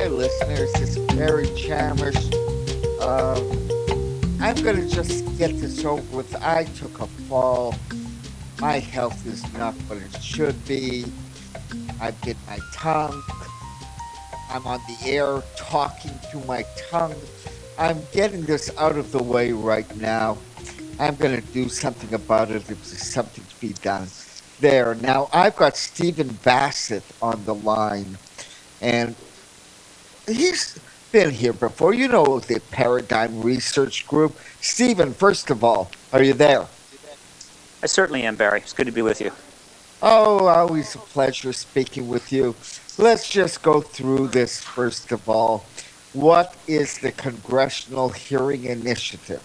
Hi, listeners. It's Barry Chamish. I'm going to just get this over with. I took a fall. My health is not what it should be. I bit my tongue. I'm on the air talking through my tongue. I'm getting this out of the way right now. I'm going to do something about it if there's something to be done there. Now, I've got Stephen Bassett on the line, and he's been here before. You know the Paradigm Research Group. Stephen, first of all, are you there? I certainly am, Barry. It's good to be with you. Oh, always a pleasure speaking with you. Let's just go through this first of all. What is the Congressional Hearing Initiative?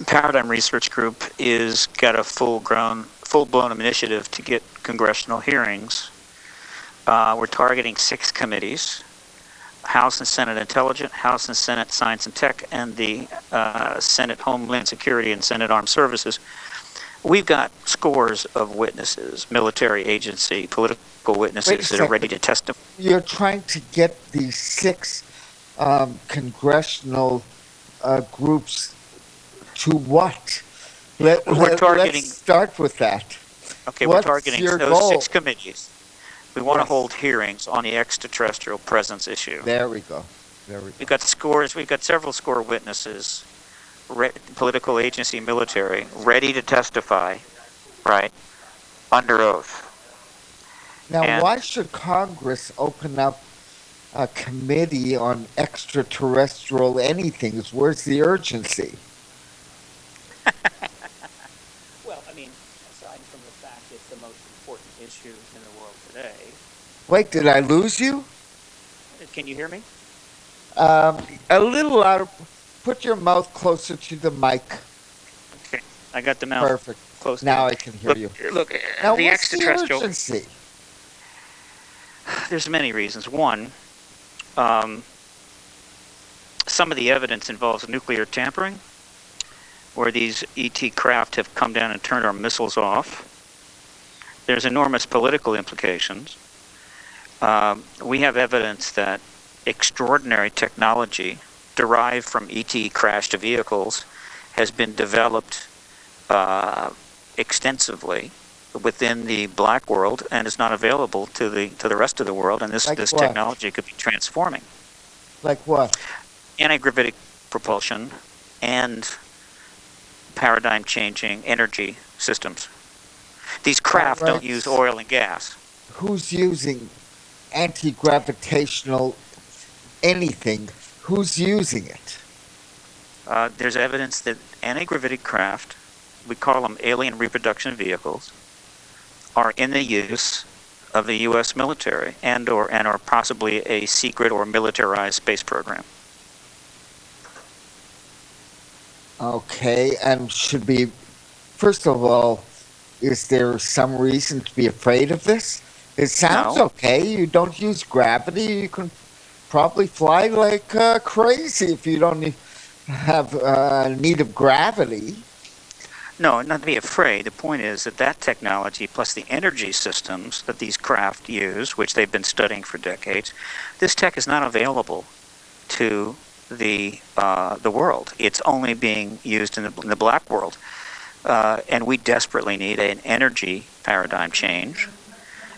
Paradigm Research Group is got a full-blown initiative to get congressional hearings. We're targeting 6 committees: House and Senate Intelligence, House and Senate Science and Tech, and the Senate Homeland Security and Senate Armed Services. We've got scores of witnesses, military agency, political witnesses that are ready to testify. You're trying to get these 6 congressional groups to what? Let's start with that. Okay, What's we're targeting your those goal? 6 committees. We want to hold hearings on the extraterrestrial presence issue. There we go. We've got scores. We've got several score witnesses, political agency, military, ready to testify, right, under oath. Now, why should Congress open up a committee on extraterrestrial anything? Where's the urgency? Well, I mean, aside from the fact it's the most important issue in the world today. Wait, did I lose you? Can you hear me? A little louder. Put your mouth closer to the mic. Okay, I got the mouth Perfect. close. Now I can hear you. Look, now, the what's extraterrestrial. The urgency? There's many reasons. One, some of the evidence involves nuclear tampering, where these ET craft have come down and turned our missiles off. There's enormous political implications. We have evidence that extraordinary technology derived from ET crashed vehicles has been developed extensively within the black world and is not available to the rest of the world. And this technology could be transforming. Like what? Anti-gravitic propulsion and paradigm-changing energy systems. These craft don't use oil and gas. Who's using anti-gravitational anything? Who's using it? There's evidence that anti-gravitic craft, we call them alien reproduction vehicles, are in the use of the U.S. military and are possibly a secret or militarized space program. Okay, and should be, first of all, is there some reason to be afraid of this? It sounds okay. You don't use gravity. You can probably fly like crazy if you don't have need of gravity. No, not to be afraid. The point is that technology plus the energy systems that these craft use, which they've been studying for decades, this tech is not available to the world. It's only being used in the black world. And we desperately need an energy paradigm change.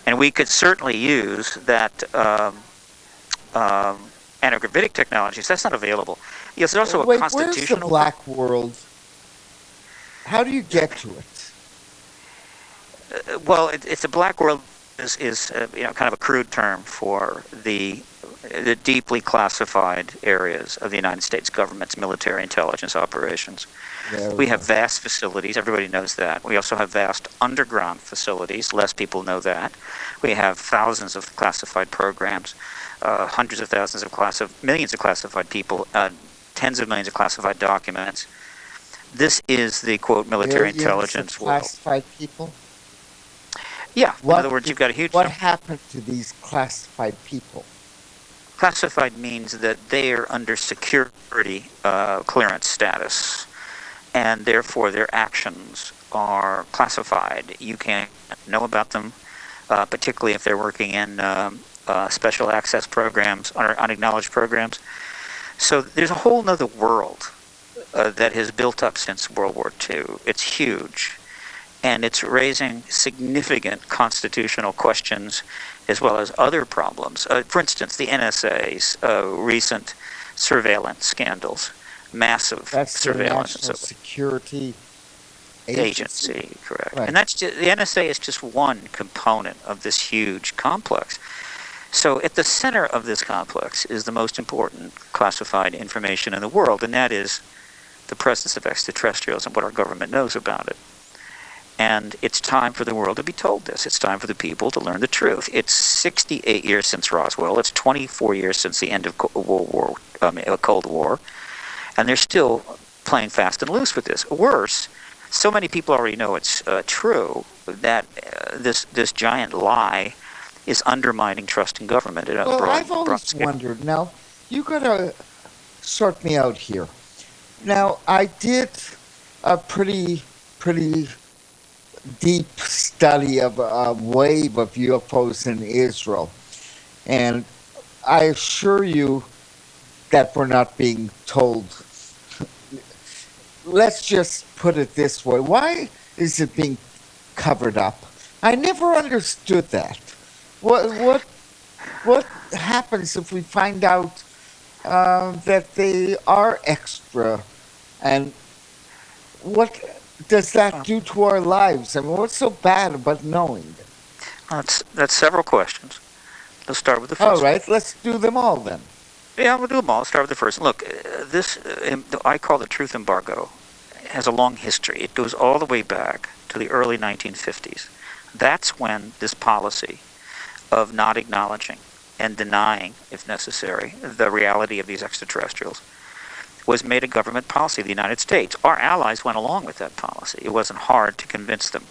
And we could certainly use that anti-gravitic technology. So that's not available. Yes, there's also a constitutional... Where's the black world? How do you get to it? Well, it's a black world is kind of a crude term for the deeply classified areas of the United States government's military intelligence operations. We have vast facilities. Everybody knows that. We also have vast underground facilities. Less people know that. We have thousands of classified programs, hundreds of thousands of millions of classified people, tens of millions of classified documents. This is the, quote, military intelligence world. Classified people? Yeah. In other words, you've got a huge... What happened to these classified people? Classified means that they are under security clearance status, and therefore their actions are classified. You can't know about them, particularly if they're working in special access programs, or unacknowledged programs. So there's a whole other world that has built up since World War II. It's huge, and it's raising significant constitutional questions as well as other problems. For instance, the NSA's recent surveillance scandals, massive That's surveillance. the National Security Agency. Correct. Right. And that's just, the NSA is just one component of this huge complex. So at the center of this complex is the most important classified information in the world, and that is the presence of extraterrestrials and what our government knows about it. And it's time for the world to be told this. It's time for the people to learn the truth. It's 68 years since Roswell. It's 24 years since the end of Cold War. And they're still playing fast and loose with this. Worse, so many people already know it's true that this giant lie is undermining trust in government. Well, I've always wondered. Now, you got to sort me out here. Now, I did a pretty deep study of a wave of UFOs in Israel, and I assure you that we're not being told. Let's just put it this way. Why is it being covered up? I never understood that. What happens if we find out that they are extra, and what does that do to our lives? I mean, what's so bad about knowing it? That's several questions. Let's start with the first. All right, let's do them all then. Yeah, we'll do them all. Start with the first. Look, this I call the truth embargo has a long history. It goes all the way back to the early 1950s. That's when this policy of not acknowledging and denying, if necessary, the reality of these extraterrestrials was made a government policy of the United States. Our allies went along with that policy. It wasn't hard to convince them.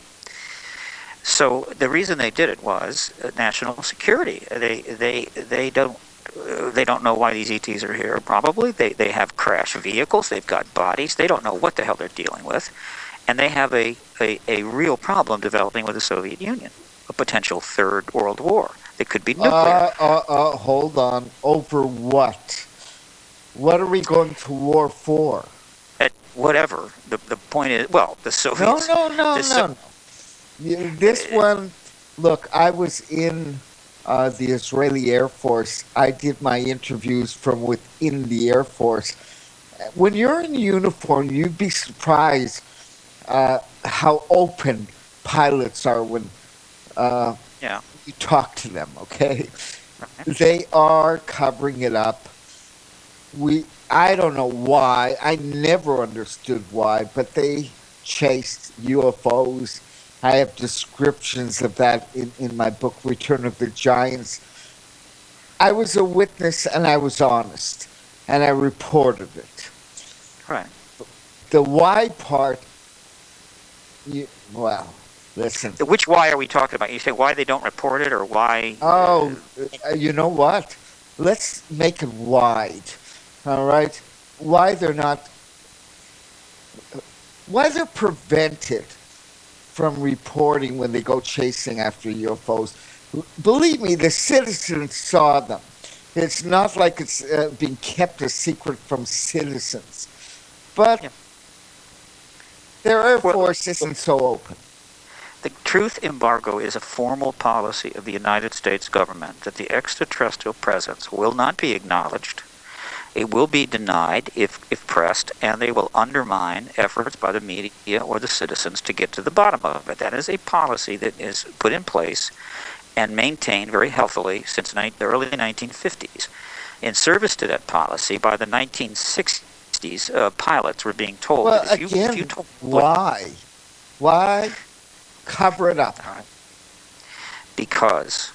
So the reason they did it was national security. They don't know why these ETs are here, probably. They have crash vehicles. They've got bodies. They don't know what the hell they're dealing with. And they have a real problem developing with the Soviet Union, a potential third world war that could be nuclear. Hold on. Over what? What are we going to war for? Whatever. The point is, well, the Soviets... No. This one, look, I was in the Israeli Air Force. I did my interviews from within the Air Force. When you're in uniform, you'd be surprised how open pilots are when you talk to them, okay? Right. They are covering it up. I don't know why. I never understood why, but they chased UFOs. I have descriptions of that in my book, Return of the Giants. I was a witness, and I was honest, and I reported it. Right. The why part, listen. Which why are we talking about? You say why they don't report it, or why... Oh, you know what? Let's make it wide, all right? Why they're prevented from reporting when they go chasing after UFOs. Believe me, the citizens saw them. It's not like it's being kept a secret from citizens. But their Air Force isn't so open. The truth embargo is a formal policy of the United States government that the extraterrestrial presence will not be acknowledged. It will be denied if pressed, and they will undermine efforts by the media or the citizens to get to the bottom of it. That is a policy that is put in place and maintained very healthily since the early 1950s. In service to that policy, by the 1960s, pilots were being told... Well, again, why? Why cover it up? Because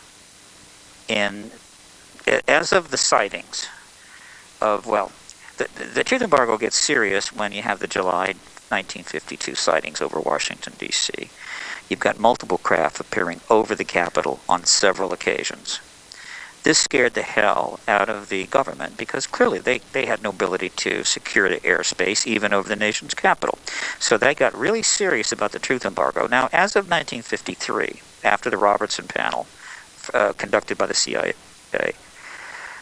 as of the sightings... the truth embargo gets serious when you have the July 1952 sightings over Washington, D.C. You've got multiple craft appearing over the Capitol on several occasions. This scared the hell out of the government because clearly they had no ability to secure the airspace even over the nation's capital. So they got really serious about the truth embargo. Now, as of 1953, after the Robertson panel conducted by the CIA, okay,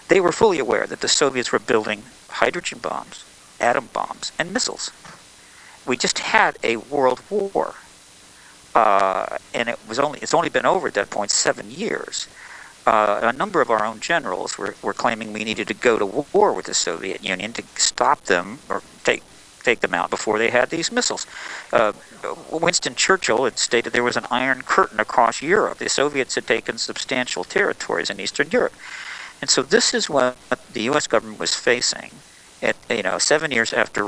they were fully aware that the Soviets were building hydrogen bombs, atom bombs, and missiles. We just had a world war, and it's only been over at that point 7 years. A number of our own generals were claiming we needed to go to war with the Soviet Union to stop them or take them out before they had these missiles. Winston Churchill had stated there was an iron curtain across Europe. The Soviets had taken substantial territories in Eastern Europe. And so this is what the U.S. government was facing. 5 years after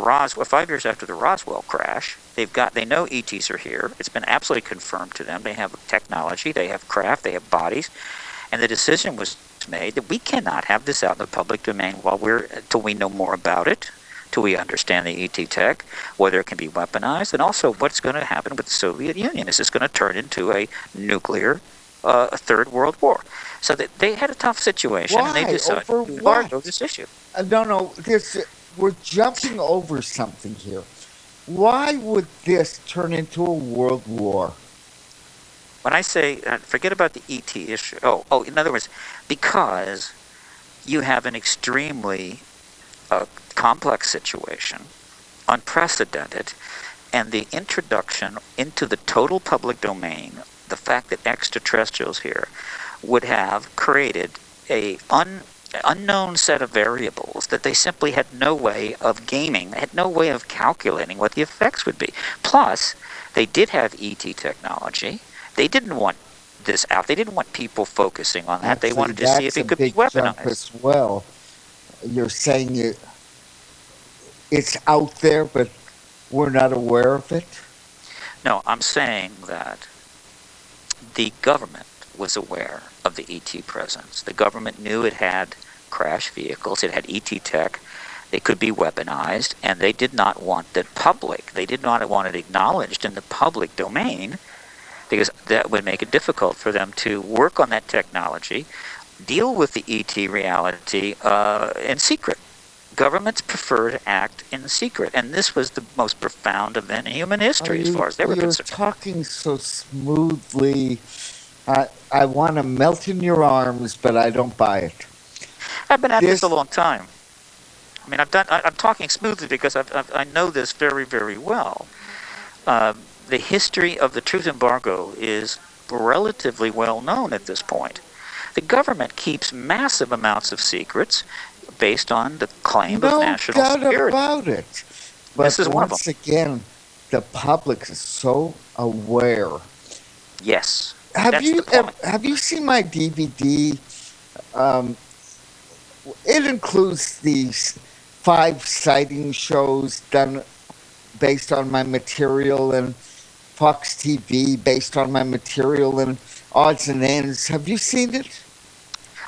the Roswell crash, they know ETs are here. It's been absolutely confirmed to them. They have technology, they have craft, they have bodies, and the decision was made that we cannot have this out in the public domain till we know more about it, till we understand the ET tech, whether it can be weaponized, and also what's going to happen with the Soviet Union. Is this going to turn into a nuclear third world war? So they had a tough situation, and they decided to embargo this issue. No, we're jumping over something here. Why would this turn into a world war? When I say, forget about the ET issue. In other words, because you have an extremely complex situation, unprecedented, and the introduction into the total public domain, the fact that extraterrestrials here would have created a unknown set of variables that they simply had no way of gaming, had no way of calculating what the effects would be. Plus, they did have ET technology. They didn't want this out. They didn't want people focusing on that. They wanted to see if it could be weaponized. As well. You're saying it's out there, but we're not aware of it? No, I'm saying that the government was aware of the ET presence. The government knew it had crash vehicles, it had ET tech, they could be weaponized, and they did not want they did not want it acknowledged in the public domain, because that would make it difficult for them to work on that technology, deal with the ET reality in secret. Governments prefer to act in secret, and this was the most profound event in human history as far as they were concerned. You're talking so smoothly. I want to melt in your arms, but I don't buy it. I've been at this a long time. I mean, I'm talking smoothly because I know this very, very well. The history of the truth embargo is relatively well known at this point. The government keeps massive amounts of secrets based on the claim of national security. No doubt about it. But this is once again, the public is so aware. Yes. Have you seen my DVD? It includes these 5 sighting shows done based on my material, and Fox TV based on my material, and Odds and Ends. Have you seen it?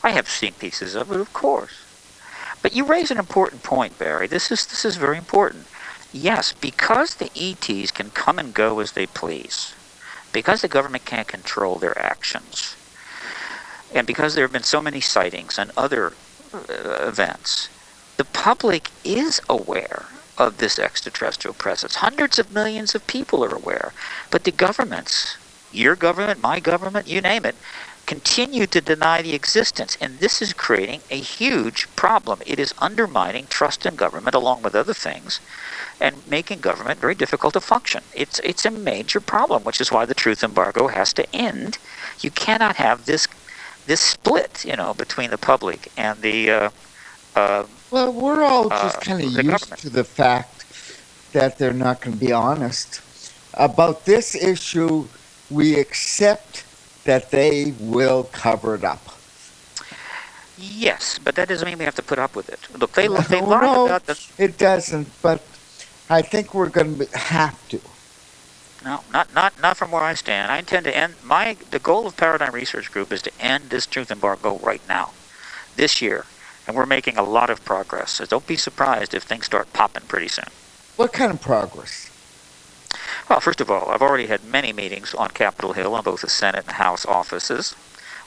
I have seen pieces of it, of course. But you raise an important point, Barry. This is very important. Yes, because the ETs can come and go as they please, because the government can't control their actions, and because there have been so many sightings and other events, the public is aware of this extraterrestrial presence. Hundreds of millions of people are aware. But the governments, your government, my government, you name it, continue to deny the existence. And this is creating a huge problem. It is undermining trust in government, along with other things, and making government very difficult to function. It's a major problem, which is why the truth embargo has to end. You cannot have this split, between the public and the well, we're all just kind of used to the fact that they're not going to be honest about this issue. We accept that they will cover it up. Yes, but that doesn't mean we have to put up with it. Look, they lied about this. It doesn't, but I think we're going to have to. No, not from where I stand. I intend to end the goal of Paradigm Research Group is to end this truth embargo right now, this year. And we're making a lot of progress. So don't be surprised if things start popping pretty soon. What kind of progress? Well, first of all, I've already had many meetings on Capitol Hill on both the Senate and House offices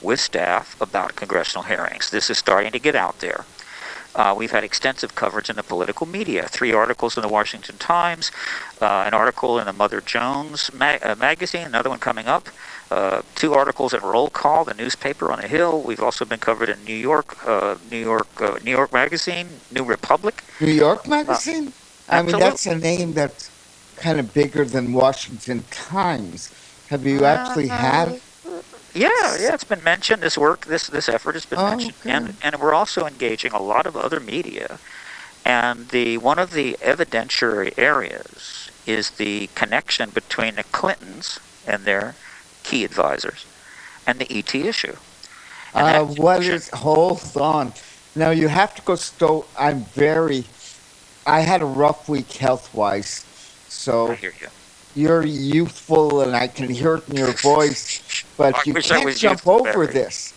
with staff about congressional hearings. This is starting to get out there. We've had extensive coverage in the political media. 3 articles in the Washington Times, an article in the Mother Jones magazine, another one coming up, 2 articles in Roll Call, the newspaper on the Hill. We've also been covered in New York Magazine, New Republic. New York Magazine? I mean, absolutely. that's a name that's kind of bigger than Washington Times. Have you actually had? Yeah, it's been mentioned. This effort has been mentioned, Okay. and we're also engaging a lot of other media. And one of the evidentiary areas is the connection between the Clintons and their key advisors and the ET issue. And Hold on. Now, you have to go I had a rough week health-wise, I so hear you. you're youthful and I can hear it in your voice, but I you wish I can't was jump youthful, over Barry. this.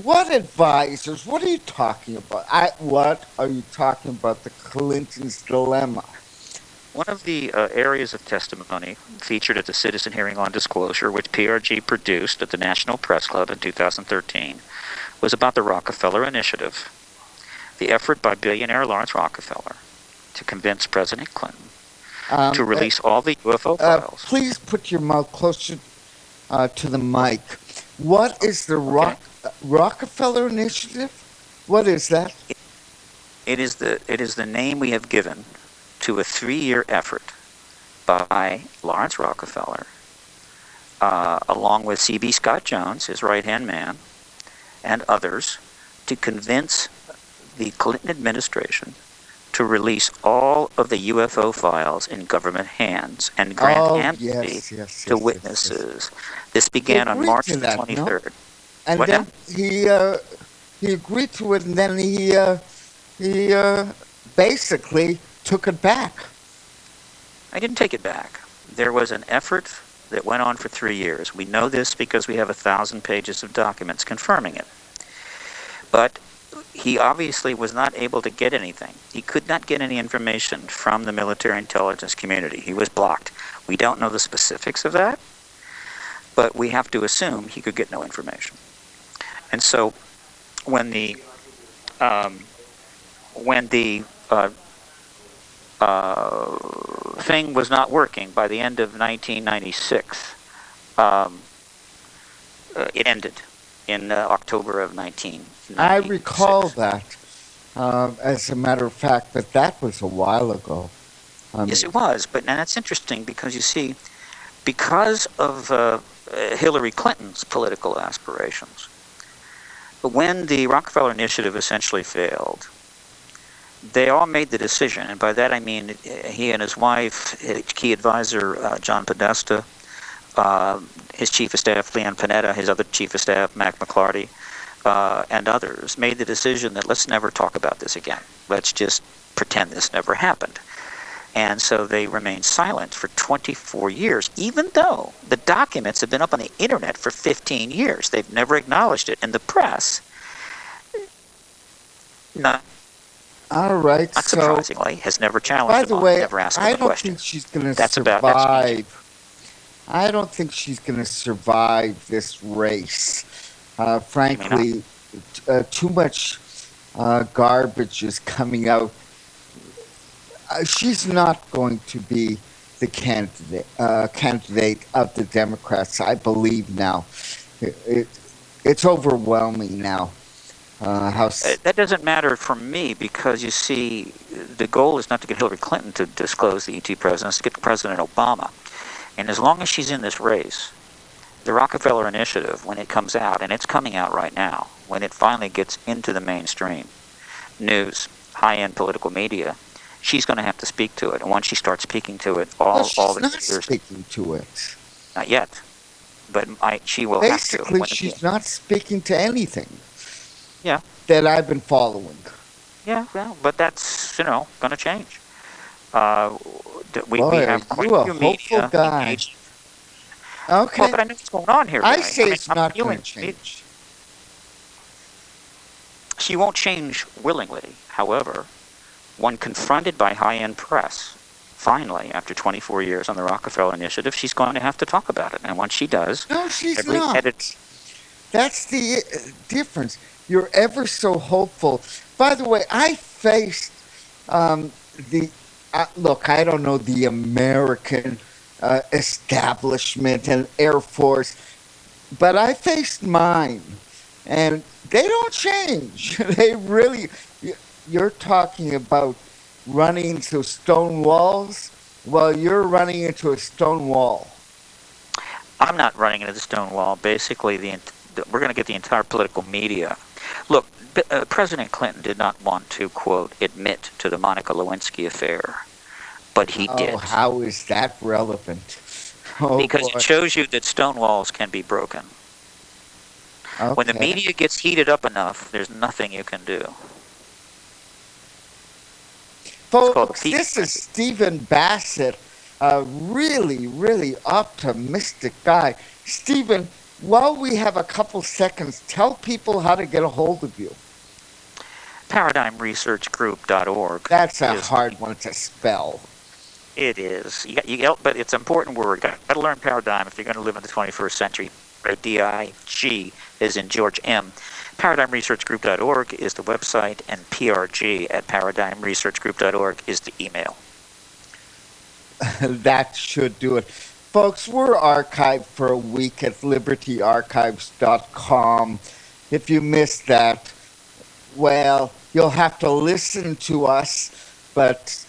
What advisors? What are you talking about? What are you talking about? The Clintons' dilemma. One of the areas of testimony featured at the Citizen Hearing on Disclosure, which PRG produced at the National Press Club in 2013, was about the Rockefeller Initiative, the effort by billionaire Lawrence Rockefeller to convince President Clinton to release all the UFO files. Please put your mouth closer to the mic. What is the Rockefeller Initiative? What is that? It is the name we have given to a 3-year effort by Lawrence Rockefeller, along with C.B. Scott Jones, his right-hand man, and others, to convince the Clinton administration to release all of the UFO files in government hands and grant amnesty to witnesses. This began on March the 23rd. No? And then he agreed to it, and then he basically took it back. I didn't take it back. There was an effort that went on for 3 years. We know this because we have 1,000 pages of documents confirming it. But he obviously was not able to get anything. He could not get any information from the military intelligence community. He was blocked. We don't know the specifics of that, but we have to assume he could get no information. And so when the thing was not working by the end of 1996, it ended in October of 1996. I recall that, as a matter of fact, but that was a while ago. Yes, it was. But now that's interesting because, you see, because of Hillary Clinton's political aspirations, when the Rockefeller Initiative essentially failed, they all made the decision, and by that I mean he and his wife, his key advisor, John Podesta, his chief of staff, Leon Panetta, his other chief of staff, Mac McClarty, and others, made the decision that let's never talk about this again. Let's just pretend this never happened. And so they remained silent for 24 years, even though the documents have been up on the internet for 15 years. They've never acknowledged it. And the press, not surprisingly, has never challenged them, never asked them a question. I don't think she's going to survive. I don't think she's going to survive this race. Frankly, too much garbage is coming out. She's not going to be the candidate of the Democrats, I believe now. It's overwhelming now. That doesn't matter for me because, you see, the goal is not to get Hillary Clinton to disclose the ET president, it's to get President Obama. And as long as she's in this race, the Rockefeller Initiative, when it comes out, and it's coming out right now, when it finally gets into the mainstream news, high-end political media, she's going to have to speak to it. And once she starts speaking to it, she's not speaking to it. Not yet. But she will have to. Basically, she's not speaking to anything. Yeah. That I've been following. Yeah, well, but that's, going to change. We have quite a few media engaged. Okay. Well, but I know what's going on here. I say it's not going to change. She won't change willingly. However, when confronted by high-end press, finally, after 24 years on the Rockefeller Initiative, she's going to have to talk about it. And once she does... No, she's not. That's the difference. You're ever so hopeful. By the way, I faced um, the look. I don't know the American establishment and Air Force, but I faced mine, and they don't change. They really. You're talking about running into stone walls. Well, you're running into a stone wall. I'm not running into the stone wall. Basically, we're going to get the entire political media. Look, President Clinton did not want to, quote, admit to the Monica Lewinsky affair, but he Oh, did. how is that relevant? Oh Because boy. it shows you that stone walls can be broken. When the Okay. media gets heated up enough, there's nothing you can do. It's called the Folks, peak this is frenzy. Stephen Bassett, a really, really optimistic guy. Stephen, while we have a couple seconds, tell people how to get a hold of you. ParadigmResearchGroup.org That's a is. hard one to spell. It is. But it's an important word. Got to learn paradigm if you're going to live in the 21st century. DIG is in George M. ParadigmResearchGroup.org is the website, and PRG at ParadigmResearchGroup.org is the email. That should do it. Folks, we're archived for a week at libertyarchives.com. If you missed that, well, you'll have to listen to us, but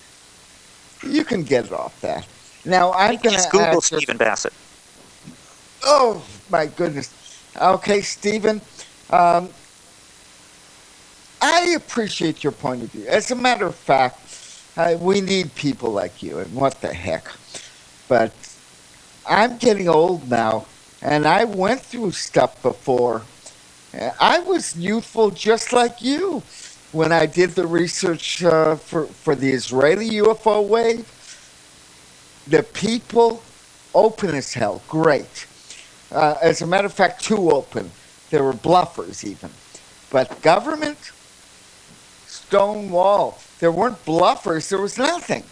you can get it off that. Now, I'm You can going just to Google answer. Stephen Bassett. Oh, my goodness. Okay, Stephen, um, I appreciate your point of view. As a matter of fact, we need people like you, and what the heck. But I'm getting old now, and I went through stuff before. I was youthful just like you when I did the research for the Israeli UFO wave. The people, open as hell, great. As a matter of fact, too open. There were bluffers even. But government, stone wall. There weren't bluffers, there was nothing.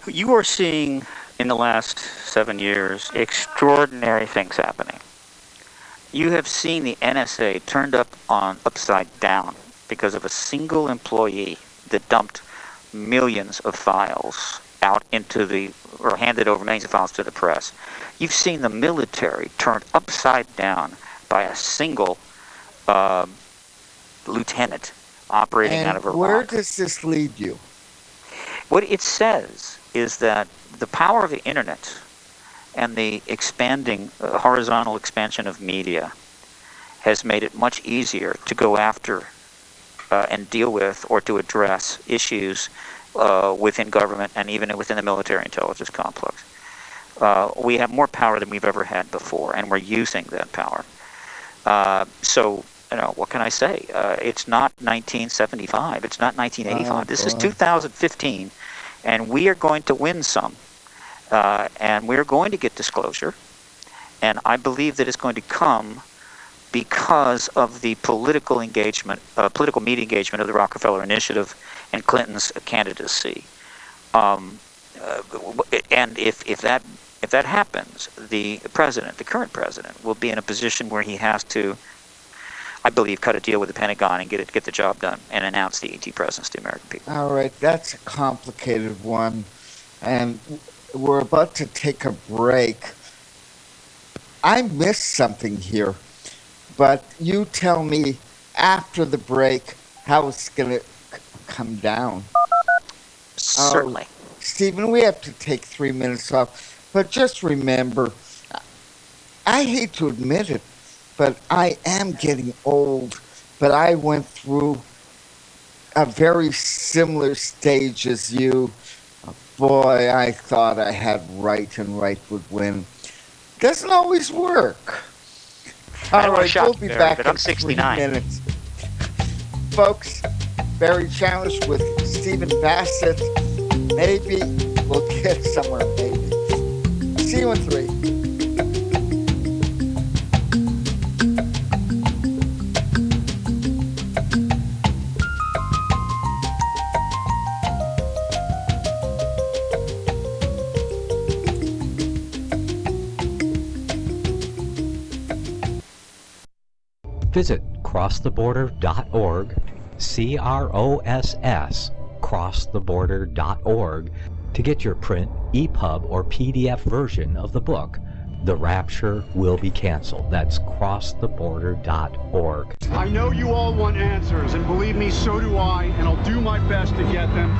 You are seeing in the last 7 years extraordinary things happening. You have seen the NSA turned upside down because of a single employee that dumped millions of files out or handed over millions of files to the press. You've seen the military turned upside down by a single lieutenant operating out of And where Iraq. does this lead you? What it says is that the power of the internet and the expanding horizontal expansion of media has made it much easier to go after and deal with or to address issues within government and even within the military intelligence complex. We have more power than we've ever had before, and we're using that power. So, what can I say? It's not 1975. It's not 1985. This is 2015, and we are going to win some. And we're going to get disclosure. And I believe that it's going to come because of the political media engagement of the Rockefeller Initiative and Clinton's candidacy. And if that happens, the current president, will be in a position where he has to, I believe, cut a deal with the Pentagon and get the job done and announce the ET presence to the American people. All right, that's a complicated one. And we're about to take a break. I missed something here, but you tell me after the break how it's going to come down. Certainly. Stephen, we have to take 3 minutes off, but just remember, I hate to admit it, but I am getting old, but I went through a very similar stage as you. Boy, I thought I had right and right would win. Doesn't always work. I All don't want to right, shock we'll you, be Barry, back but in I'm 3 69. minutes. Folks, Barry Chamish with Stephen Bassett. Maybe we'll get somewhere, maybe. See you in 3. Visit crosstheborder.org, CROSS, crosstheborder.org, to get your print, EPUB, or PDF version of the book, The Rapture Will Be Canceled. That's crosstheborder.org. I know you all want answers, and believe me, so do I, and I'll do my best to get them.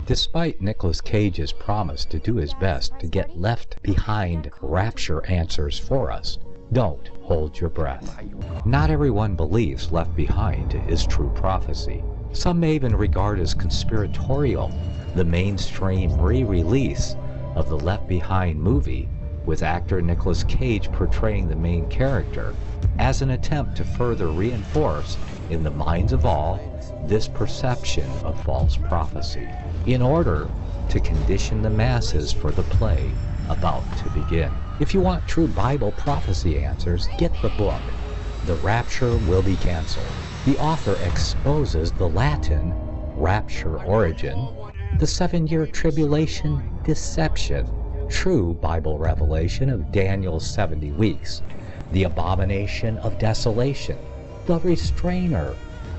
Despite Nicolas Cage's promise to do his best to get left behind rapture answers for us, don't hold your breath. Not everyone believes Left Behind is true prophecy. Some may even regard as conspiratorial the mainstream re-release of the Left Behind movie with actor Nicolas Cage portraying the main character as an attempt to further reinforce in the minds of all this perception of false prophecy in order to condition the masses for the play about to begin. If you want true Bible prophecy answers, get the book, The Rapture Will Be Canceled. The author exposes the Latin rapture origin, the 7-year tribulation deception, true Bible revelation of Daniel's 70 weeks, the abomination of desolation, the restrainer,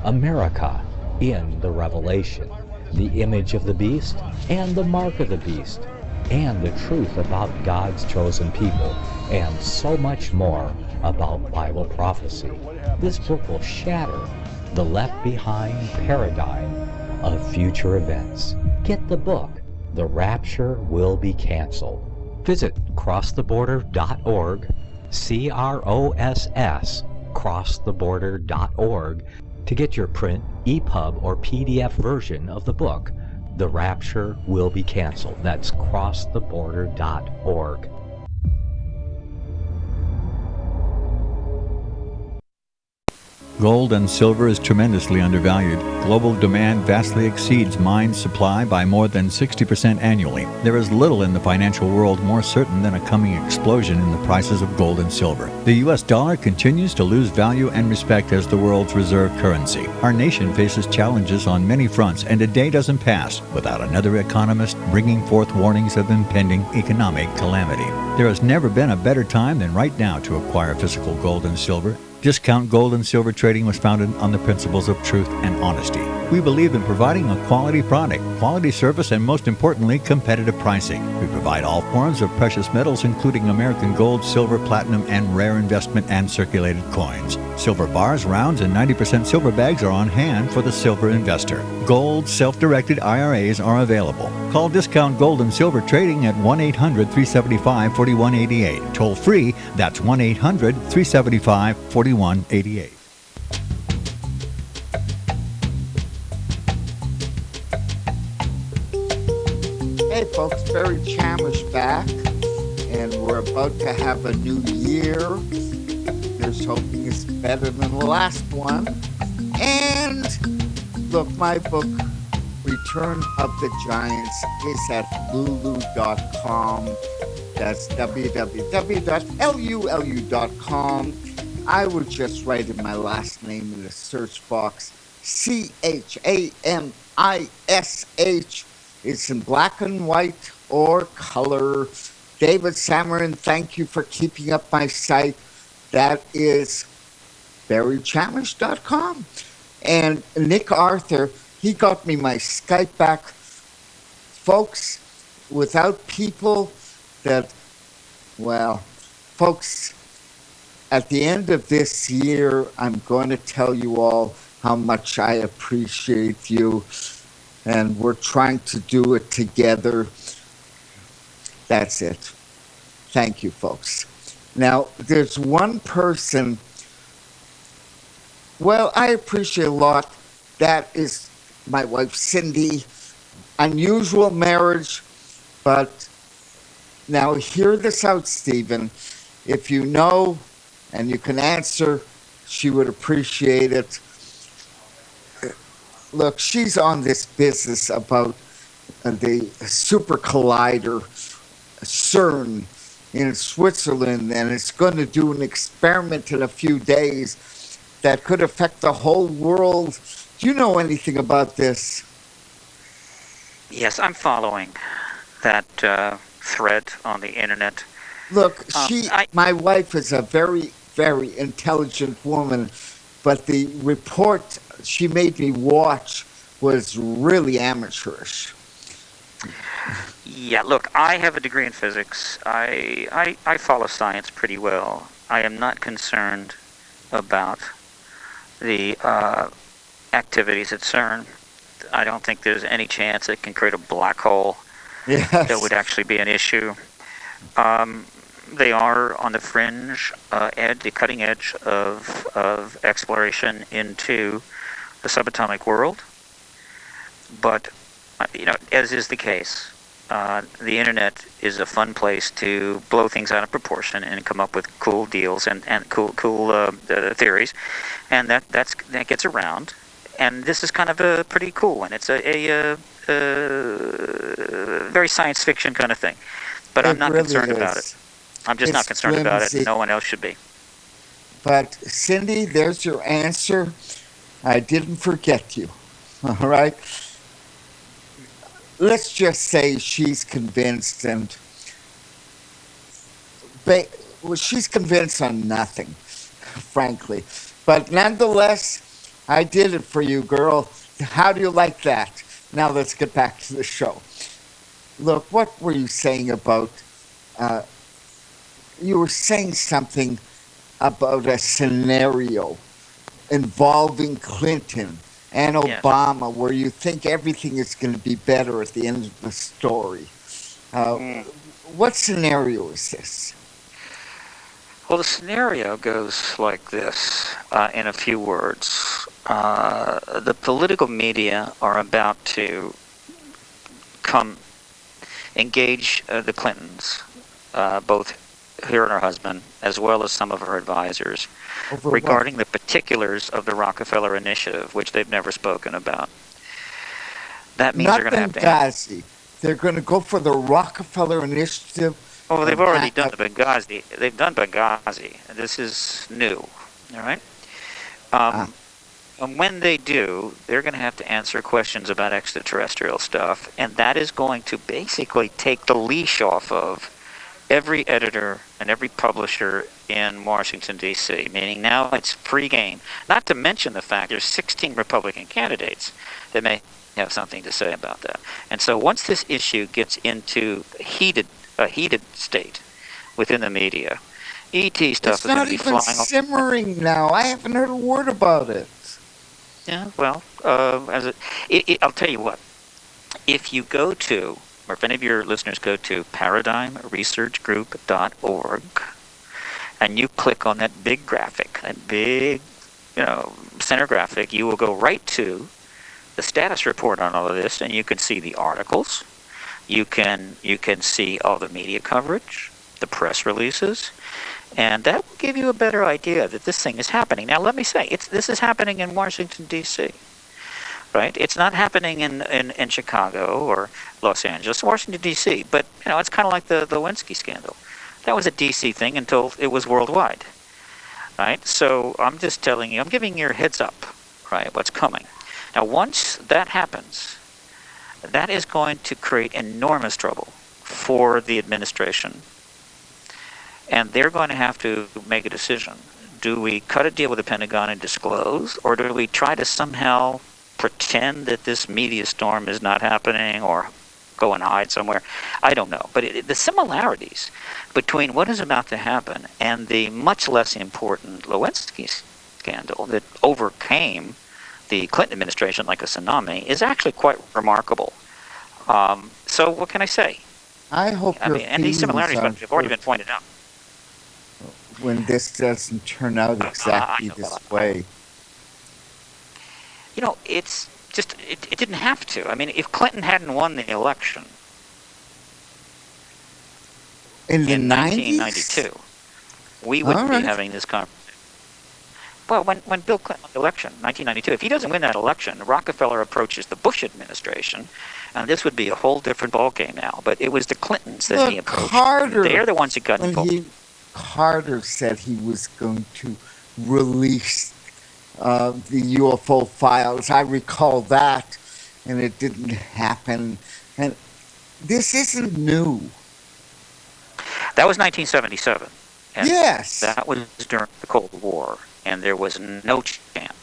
America in the Revelation, the image of the beast and the mark of the beast, and the truth about God's chosen people, and so much more about Bible prophecy. This book will shatter the Left Behind paradigm of future events. Get the book, The Rapture Will Be Canceled. Visit crosstheborder.org, CROSS, crosstheborder.org, to get your print, EPUB, or PDF version of the book, The Rapture Will Be Canceled. That's crosstheborder.org. Gold and silver is tremendously undervalued. Global demand vastly exceeds mine supply by more than 60% annually. There is little in the financial world more certain than a coming explosion in the prices of gold and silver. The U.S. dollar continues to lose value and respect as the world's reserve currency. Our nation faces challenges on many fronts, and a day doesn't pass without another economist bringing forth warnings of impending economic calamity. There has never been a better time than right now to acquire physical gold and silver. Discount Gold and Silver Trading was founded on the principles of truth and honesty. We believe in providing a quality product, quality service, and most importantly, competitive pricing. We provide all forms of precious metals, including American gold, silver, platinum, and rare investment and circulated coins. Silver bars, rounds, and 90% silver bags are on hand for the silver investor. Gold self-directed IRAs are available. Call Discount Gold and Silver Trading at 1-800-375-4188. Toll free, that's 1-800-375-4188. Hey folks, Barry Chamish back, and we're about to have a new year. Here's hoping it's better than the last one. And look, my book, Return of the Giants, is at lulu.com. That's www.lulu.com. I would just write in my last name in the search box, Chamish. It's in black and white or color. David Samarin, thank you for keeping up my site. That is barrychamish.com. And Nick Arthur, he got me my Skype back. Folks, without people that, well, folks, at the end of this year, I'm going to tell you all how much I appreciate you. And we're trying to do it together. That's it. Thank you, folks. Now, there's one person, well, I appreciate a lot. That is my wife, Cindy. Unusual marriage, but now hear this out, Stephen. If you know and you can answer, she would appreciate it. Look, she's on this business about the super collider, CERN, in Switzerland, and it's going to do an experiment in a few days that could affect the whole world. Do you know anything about this? Yes, I'm following that thread on the internet. Look, my wife is a very very intelligent woman, but the report she made me watch was really amateurish. Yeah, look, I have a degree in physics. I follow science pretty well. I am not concerned about the activities at CERN. I don't think there's any chance it can create a black hole that would actually be an issue. They are on the fringe, the cutting edge of exploration into the subatomic world. But, as is the case, the internet is a fun place to blow things out of proportion and come up with cool deals and cool theories, and that gets around. And this is kind of a pretty cool one. It's a very science fiction kind of thing. But I'm not concerned about it. I'm just not concerned about it. No one else should be. But Cindy, there's your answer. I didn't forget you. All right. Let's just say she's convinced, and she's convinced on nothing, frankly. But nonetheless, I did it for you, girl. How do you like that? Now let's get back to the show. Look, what were you saying about... you were saying something about a scenario involving Clinton and Obama, where you think everything is going to be better at the end of the story. What scenario is this? Well, the scenario goes like this, in a few words. The political media are about to engage the Clintons, both her and her husband, as well as some of her advisors, regarding the particulars of the Rockefeller Initiative, which they've never spoken about. That means they're going to have to... Benghazi. They're going to go for the Rockefeller Initiative. Oh, they've already done the Benghazi. They've done Benghazi. This is new, all right? And when they do, they're going to have to answer questions about extraterrestrial stuff, and that is going to basically take the leash off of every editor and every publisher in Washington, D.C., meaning now it's free game. Not to mention the fact there's 16 Republican candidates that may have something to say about that. And so once this issue gets into a heated state within the media, ET stuff is going to be flying off. It's not even simmering now. I haven't heard a word about it. Yeah, well, I'll tell you what. If you go to, or if any of your listeners go to paradigmresearchgroup.org, and you click on that big graphic, that big, center graphic, you will go right to the status report on all of this, and you can see the articles. You can see all the media coverage, the press releases, and that will give you a better idea that this thing is happening. Now, let me say, this is happening in Washington, D.C., right? It's not happening in Chicago or Los Angeles, Washington, D.C., but, it's kind of like the Lewinsky scandal. That was a D.C. thing until it was worldwide, right? So I'm just telling you, I'm giving you a heads up, right, what's coming. Now, once that happens, that is going to create enormous trouble for the administration. And they're going to have to make a decision. Do we cut a deal with the Pentagon and disclose, or do we try to somehow pretend that this media storm is not happening or go and hide somewhere? I don't know. But the similarities between what is about to happen and the much less important Lewinsky scandal that overcame the Clinton administration like a tsunami is actually quite remarkable. So what can I say? I hope and these similarities have already been pointed out. When this doesn't turn out exactly this way. It's just, it didn't have to. I mean, if Clinton hadn't won the election in 1992, we wouldn't be having this conversation. Well, when Bill Clinton won the election, 1992, if he doesn't win that election, Rockefeller approaches the Bush administration, and this would be a whole different ballgame now. But it was the Clintons that he approached. Carter, they're the ones that got involved. Carter said he was going to release the UFO files. I recall that, and it didn't happen. And this isn't new. That was 1977. And Yes. that was during the Cold War, and there was no chance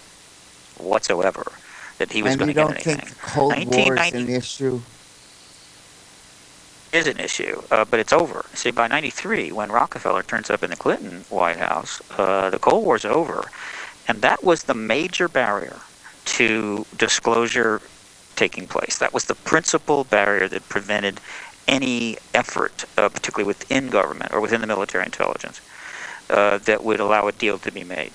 whatsoever that he was And going you to get don't anything. think the Cold War is 1990 an issue? is an issue, but it's over. See, by 93, when Rockefeller turns up in the Clinton White House, the Cold War's over. And that was the major barrier to disclosure taking place. That was the principal barrier that prevented any effort, particularly within government or within the military intelligence, that would allow a deal to be made.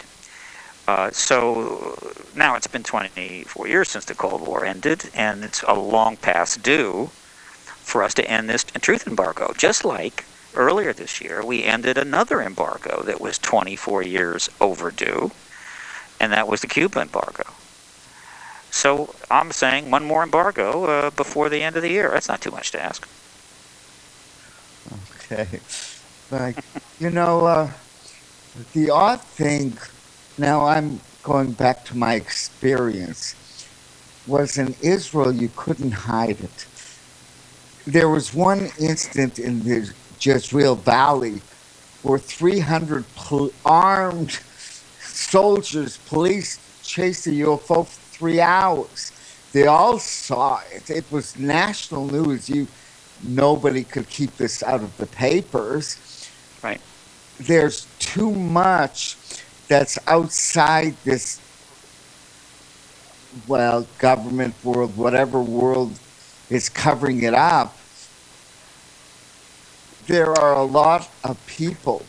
So now it's been 24 years since the Cold War ended, and it's a long past due for us to end this truth embargo. Just like earlier this year, we ended another embargo that was 24 years overdue, and that was the Cuba embargo. So I'm saying one more embargo before the end of the year. That's not too much to ask. Okay. Like, the odd thing, now I'm going back to my experience, was in Israel you couldn't hide it. There was one incident in the Jezreel Valley where 300 armed soldiers, police chased a UFO for 3 hours. They all saw it. It was national news. Nobody could keep this out of the papers. Right. There's too much that's outside this, government world, whatever world is covering it up. There are a lot of people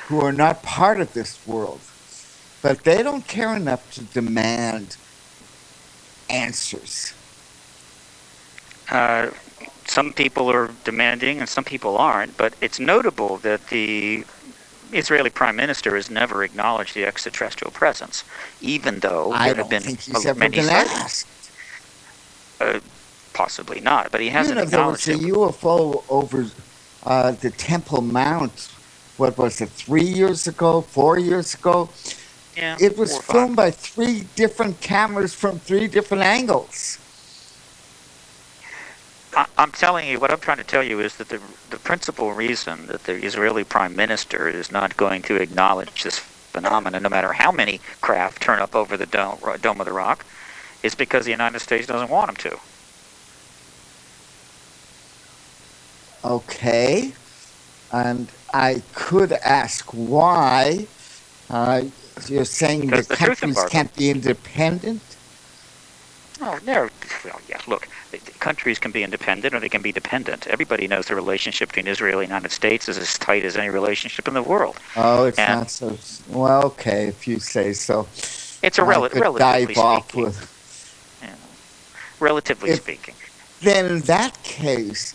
who are not part of this world, but they don't care enough to demand answers. Some people are demanding and some people aren't, but it's notable that the Israeli Prime Minister has never acknowledged the extraterrestrial presence, even though I there don't have been think he's ever many been sightings. asked. Possibly not, but he hasn't There acknowledged was a it. UFO over the Temple Mount, what was it, 3 years ago, 4 years ago? Yeah, It was 4 or 5. filmed by 3 different cameras from 3 different angles. I'm telling you, what I'm trying to tell you is that the principal reason that the Israeli Prime Minister is not going to acknowledge this phenomenon, no matter how many craft turn up over the Dome of the Rock, is because the United States doesn't want him to. Okay. And I could ask why. You're saying Because the the truth countries embargo. can't be independent? Oh, well, yeah, look, the countries can be independent or they can be dependent. Everybody knows the relationship between Israel and the United States is as tight as any relationship in the world. Oh, it's And not so. Well, okay, if you say so. it's a I could relatively dive off speaking. with. Relatively If- speaking. Then in that case,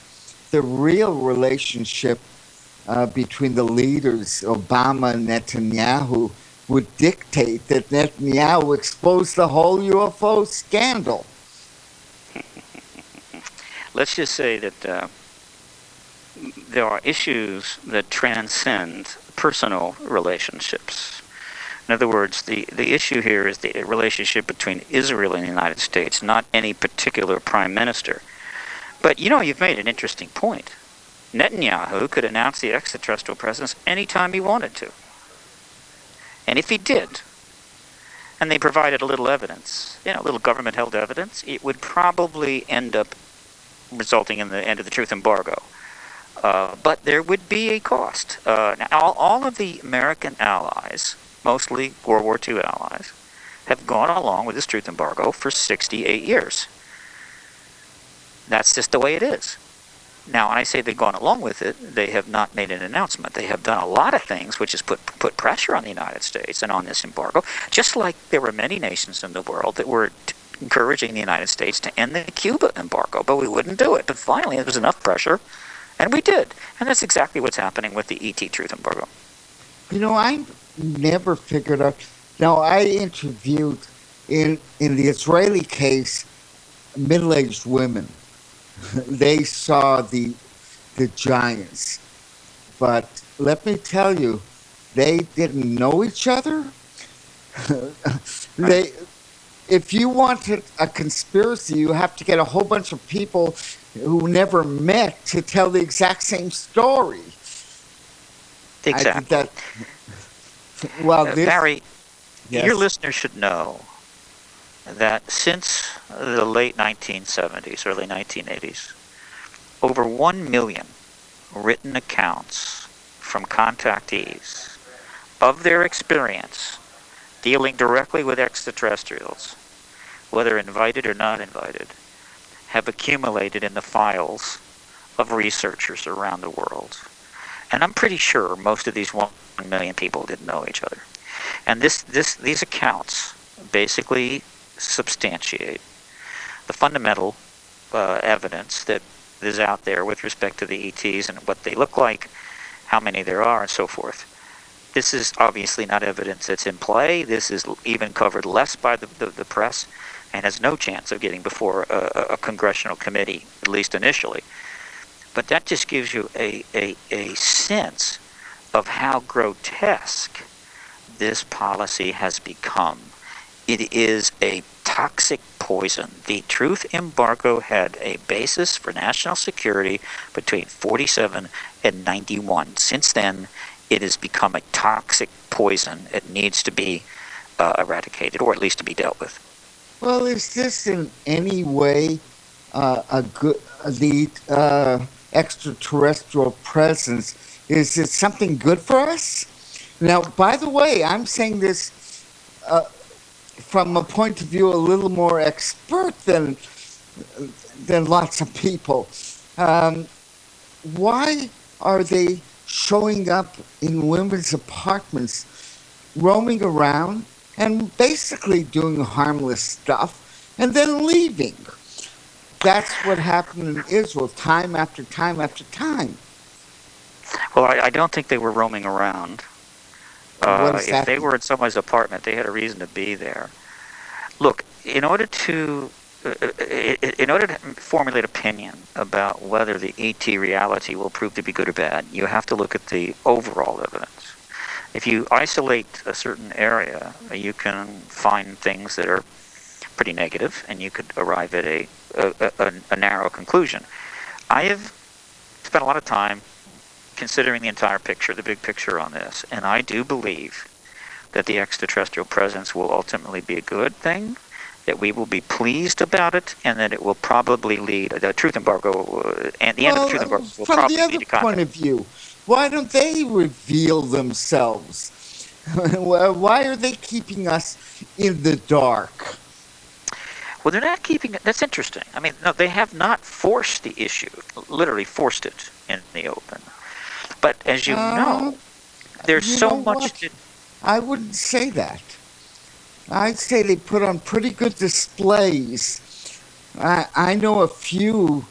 the real relationship between the leaders, Obama and Netanyahu, would dictate that Netanyahu exposed the whole UFO scandal. Let's just say that there are issues that transcend personal relationships. In other words, the issue here is the relationship between Israel and the United States, not any particular prime minister. But you've made an interesting point. Netanyahu could announce the extraterrestrial presence anytime he wanted to. And if he did, and they provided a little evidence, a little government-held evidence, it would probably end up resulting in the end of the truth embargo. But there would be a cost. Now, all of the American allies, mostly World War II allies, have gone along with this truth embargo for 68 years. That's just the way it is. Now, when I say they've gone along with it, they have not made an announcement. They have done a lot of things which has put pressure on the United States and on this embargo, just like there were many nations in the world that were encouraging the United States to end the Cuba embargo, but we wouldn't do it. But finally, there was enough pressure, and we did. And that's exactly what's happening with the ET truth embargo. I never figured out. Now, I interviewed, in the Israeli case, middle-aged women. They saw the giants. But let me tell you, they didn't know each other. If you wanted a conspiracy, you have to get a whole bunch of people who never met to tell the exact same story. I think Exactly. that, well, Barry, your yes. listeners should know that since the late 1970s, early 1980s, over 1 million written accounts from contactees of their experience dealing directly with extraterrestrials, whether invited or not invited, have accumulated in the files of researchers around the world. And I'm pretty sure most of these 1 million people didn't know each other. And these accounts basically substantiate the fundamental evidence that is out there with respect to the ETs and what they look like, how many there are, and so forth. This is obviously not evidence that's in play. This is even covered less by the press and has no chance of getting before a congressional committee, at least initially. But that just gives you a sense of how grotesque this policy has become. It is a toxic poison. The truth embargo had a basis for national security between 47 and 91. Since then, it has become a toxic poison. It needs to be eradicated, or at least to be dealt with. Well, is this in any way the extraterrestrial presence? Is it something good for us? Now, by the way, I'm saying this from a point of view a little more expert than lots of people. Why are they showing up in women's apartments, roaming around, and basically doing harmless stuff, and then leaving? That's what happened in Israel time after time after time. Well, I don't think they were roaming around. What does If that they mean? were in somebody's apartment, they had a reason to be there. Look, in order to formulate opinion about whether the ET reality will prove to be good or bad, you have to look at the overall evidence. If you isolate a certain area, you can find things that are pretty negative, and you could arrive at a narrow conclusion. I have spent a lot of time considering the entire picture, the big picture on this, and I do believe that the extraterrestrial presence will ultimately be a good thing, that we will be pleased about it, and that it will probably lead the truth embargo, and the end of the truth embargo will From probably the other lead to point contact. of view, why don't they reveal themselves? Why are they keeping us in the dark? Well, they're not keeping it. That's interesting. I mean, no, they have not forced the issue, literally forced it in the open. But as you Uh, know, there's you so know much what? I wouldn't say that. I'd say they put on pretty good displays. I know a few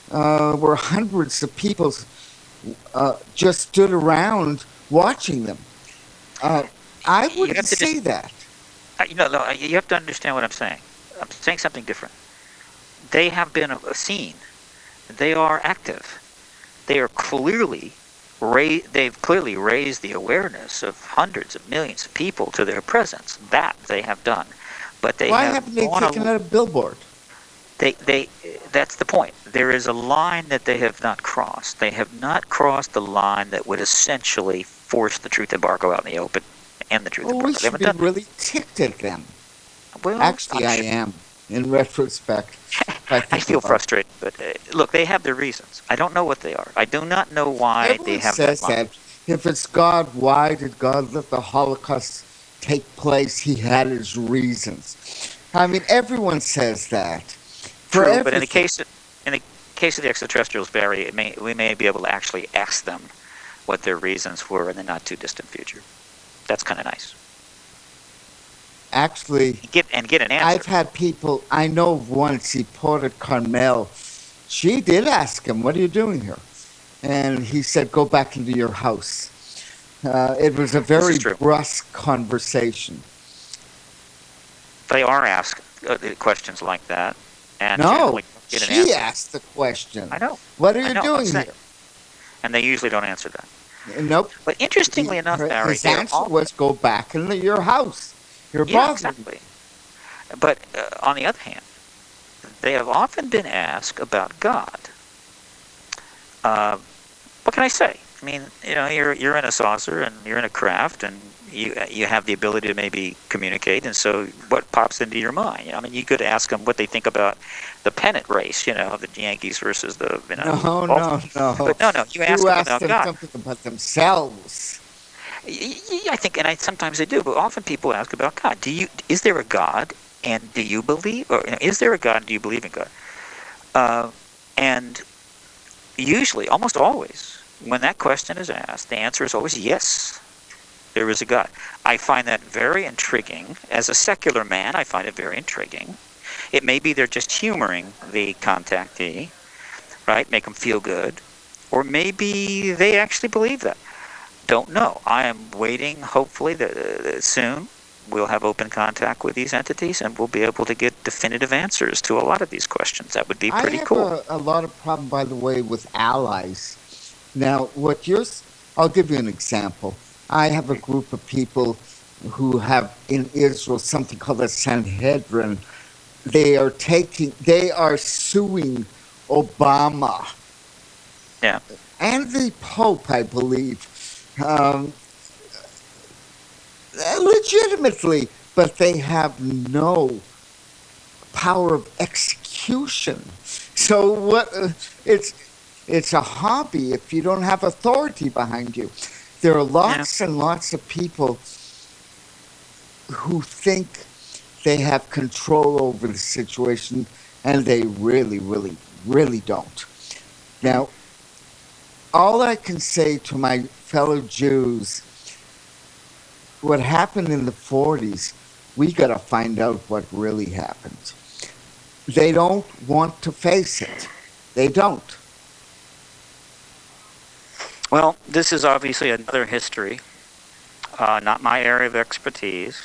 where hundreds of people just stood around watching them. I you wouldn't have to just, say that. no, you have to understand what I'm saying. I'm saying something different. They have been seen. They are active. They are clearly they've clearly raised the awareness of hundreds of millions of people to their presence. That they have done, but they Why have haven't they gone taken out a billboard? they that's the point. There is a line that they have not crossed. They have not crossed the line that would essentially force the truth embargo out in the open and the truth Well, we embargo. They should haven't be done really ticked at them. that. Well, Actually, I am, in retrospect, if I I think feel about it. frustrated, but look, they have their reasons. I don't know what they are. I do not know why they Everyone have that says line. that. If it's God, why did God let the Holocaust take place? He had his reasons. I mean, everyone says that. For True, but in the everything. case of the extraterrestrials, Barry, we may be able to actually ask them what their reasons were in the not too distant future. That's kind of nice. Actually, And get an answer. I've had people, I know of one, Cipora Carmel, she did ask him, what are you doing here? And he said, go back into your house. It was a This very is true. brusque conversation. They are asked questions like that, and No, generally get an she answer. asked the question. I know. What are I you know, I'm doing saying. here? And they usually don't answer that. Nope. But interestingly enough, Barry, His answer was, go back into your house. You're yeah, bothering exactly. But on the other hand, they have often been asked about God. What can I say? I mean, you're in a saucer and you're in a craft and you have the ability to maybe communicate, and so what pops into your mind? I mean, you could ask them what they think about the pennant race, the Yankees versus the No, no, Baltimore. no. But no, you ask You them ask about them God. something about themselves. I think, and sometimes they do, but often people ask about God. Is there a God, and do you believe, or is there a God, and do you believe in God? And usually, almost always, when that question is asked, the answer is always yes. There is a God. I find that very intriguing. As a secular man, I find it very intriguing. It may be they're just humoring the contactee, right? Make them feel good. Or maybe they actually believe that. Don't know. I am waiting, hopefully, that soon we'll have open contact with these entities and we'll be able to get definitive answers to a lot of these questions. That would be I pretty have cool. a lot of problem, by the way, with allies. Now, I'll give you an example. I have a group of people who have in Israel something called a Sanhedrin. They are suing Obama Yeah. and the Pope, I believe, legitimately, but they have no power of execution. So what? It's a hobby if you don't have authority behind you. There are lots and lots of people who think they have control over the situation, and they really, really, really don't. Now, all I can say to my fellow Jews, what happened in the 40s, we got to find out what really happened. They don't want to face it. They don't. Well, this is obviously another history, not my area of expertise.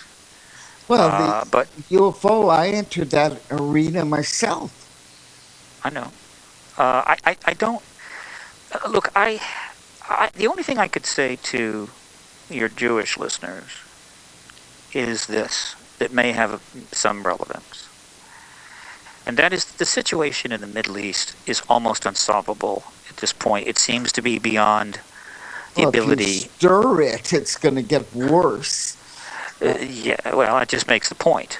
Well, the but UFO, I entered that arena myself. I know. I don't look. The only thing I could say to your Jewish listeners is this that may have some relevance, and that is the situation in the Middle East is almost unsolvable at this point. It seems to be beyond the ability. If you stir it, it's going to get worse. Yeah, well, that just makes the point.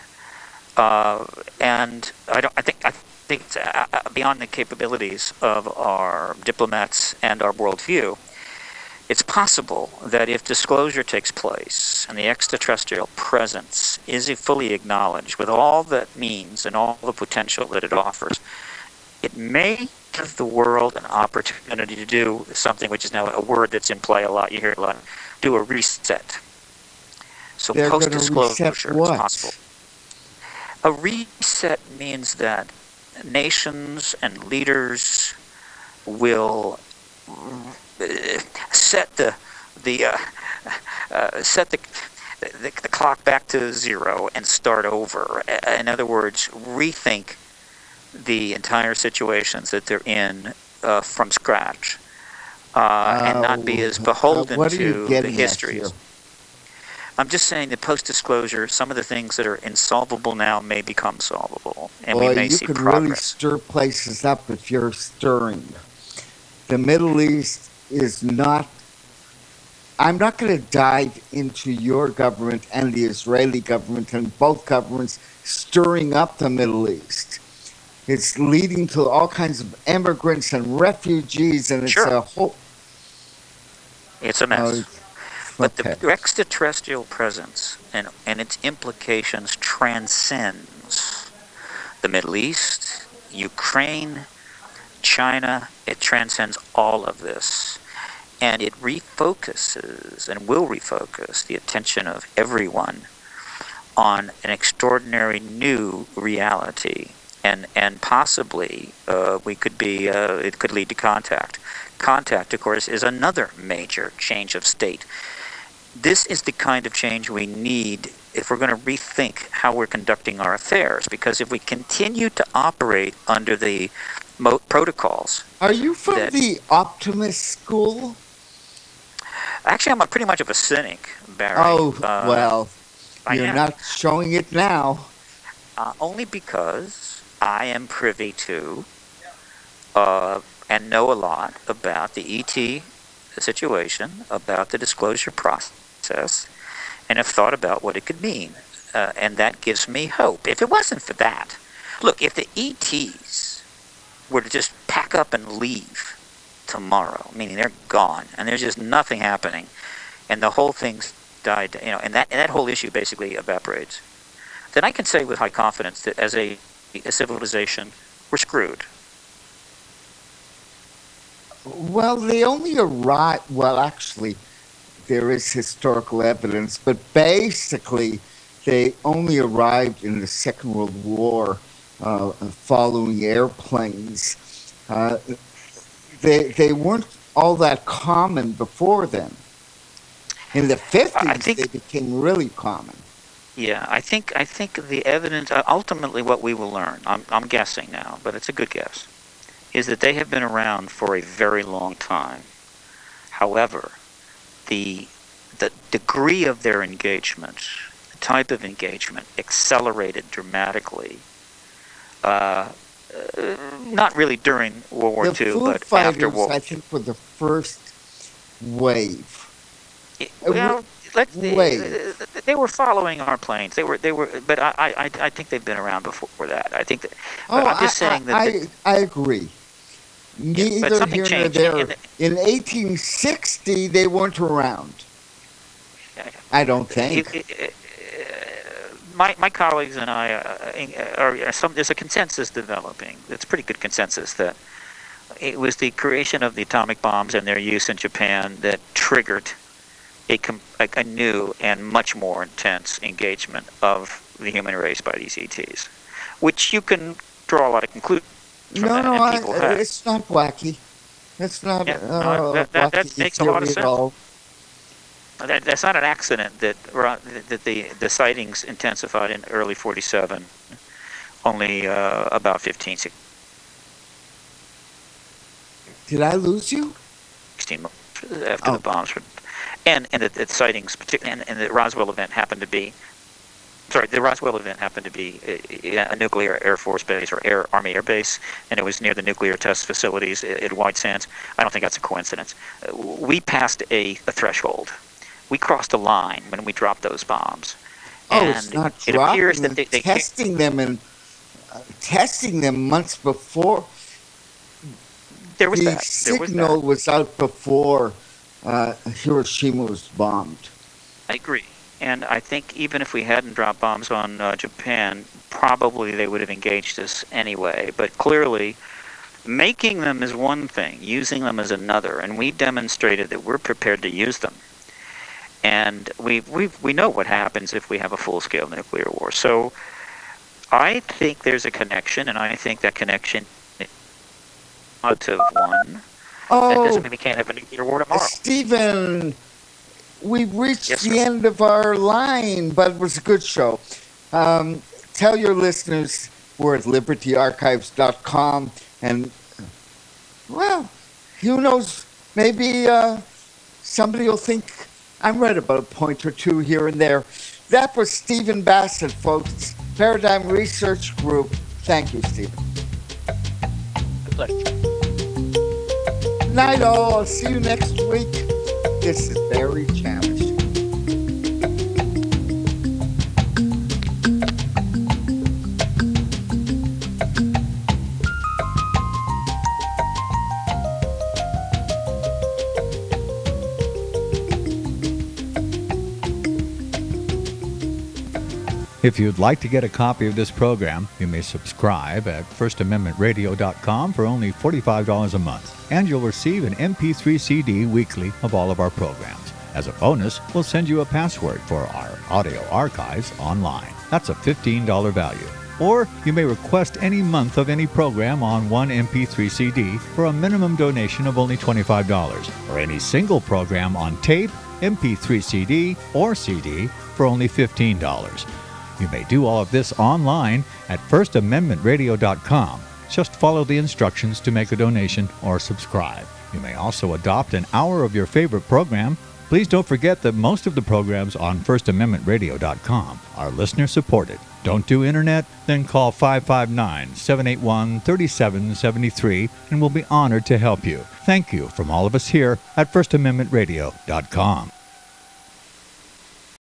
And I think it's beyond the capabilities of our diplomats and our worldview. It's possible that if disclosure takes place and the extraterrestrial presence is fully acknowledged with all that means and all the potential that it offers, it may give the world an opportunity to do something which is now a word that's in play a lot. You hear it a lot. Do a reset. So post-disclosure is possible. A reset means that nations and leaders will set the clock back to zero and start over. In other words, rethink the entire situations that they're in from scratch, and not be as beholden to the histories. I'm just saying that post-disclosure, some of the things that are insolvable now may become solvable, and we may see progress. You can really stir places up if you're stirring. The Middle East is not... I'm not going to dive into your government and the Israeli government and both governments stirring up the Middle East. It's leading to all kinds of immigrants and refugees, and it's a whole... It's a mess. But the extraterrestrial presence and its implications transcends the Middle East, Ukraine, China. It transcends all of this. And it refocuses and will refocus the attention of everyone on an extraordinary new reality. And possibly it could lead to contact. Contact, of course, is another major change of state. This is the kind of change we need if we're going to rethink how we're conducting our affairs. Because if we continue to operate under the protocols... Are you from the optimist school? Actually, I'm pretty much of a cynic, Barry. Oh, well, you're not showing it now. Only because I am privy to and know a lot about the ET the situation, about the disclosure process, and have thought about what it could mean. And that gives me hope. If it wasn't for that, look, if the ETs were to just pack up and leave tomorrow, meaning they're gone, and there's just nothing happening, and the whole thing's died, and that whole issue basically evaporates, then I can say with high confidence that as a civilization, we're screwed. Well, they only arrived. Well, actually, there is historical evidence, but basically, they only arrived in the Second World War, following airplanes. They weren't all that common before then. In the 50s, they became really common. Yeah, I think the evidence, ultimately what we will learn, I'm guessing now, but it's a good guess, is that they have been around for a very long time. However, the degree of their engagement, the type of engagement, accelerated dramatically. Not really during World War II, but after World War II. I think were the first wave. Well, they were following our planes. They were, but I think they've been around before that. I think that. I'm just saying that. I agree. Neither here nor there. In 1860, they weren't around. I don't think. My colleagues and I there's a consensus developing. It's a pretty good consensus that it was the creation of the atomic bombs and their use in Japan that triggered a new and much more intense engagement of the human race by these ETs, which you can draw a lot of conclusions from that. It's not wacky. It's not that wacky makes a lot of at sense. all. That's not an accident that the sightings intensified in early 47, only about 15, 16. Did I lose you? 16 months after the bombs were, and the sightings, particularly, and the Roswell event happened to be. The Roswell event happened to be a nuclear Air Force base or Army Air Base, and it was near the nuclear test facilities at White Sands. I don't think that's a coincidence. We passed a threshold. We crossed a line when we dropped those bombs. And it's not it dropping appears them, that they testing them and testing them months before. There was the that. signal was out before Hiroshima was bombed. I agree. And I think even if we hadn't dropped bombs on Japan, probably they would have engaged us anyway. But clearly, making them is one thing, using them is another. And we demonstrated that we're prepared to use them. And we know what happens if we have a full-scale nuclear war. So I think there's a connection, and I think that connection is a positive one. That doesn't mean we can't have a nuclear war tomorrow. Stephen, we've reached the end of our line, but it was a good show. Tell your listeners we're at libertyarchives.com, and, well, who knows, maybe somebody will think I'm right about a point or two here and there. That was Stephen Bassett, folks. Paradigm Research Group. Thank you, Stephen. A pleasure. Night all. I'll see you next week. This is Barry Chamish. If you'd like to get a copy of this program, you may subscribe at FirstAmendmentRadio.com for only $45 a month, and you'll receive an MP3 CD weekly of all of our programs. As a bonus, we'll send you a password for our audio archives online. That's a $15 value. Or you may request any month of any program on one MP3 CD for a minimum donation of only $25, or any single program on tape, MP3 CD, or CD for only $15. You may do all of this online at FirstAmendmentRadio.com. Just follow the instructions to make a donation or subscribe. You may also adopt an hour of your favorite program Please don't forget that most of the programs on FirstAmendmentRadio.com are listener-supported. Don't do internet? Then call 559-781-3773 and we'll be honored to help you. Thank you from all of us here at FirstAmendmentRadio.com.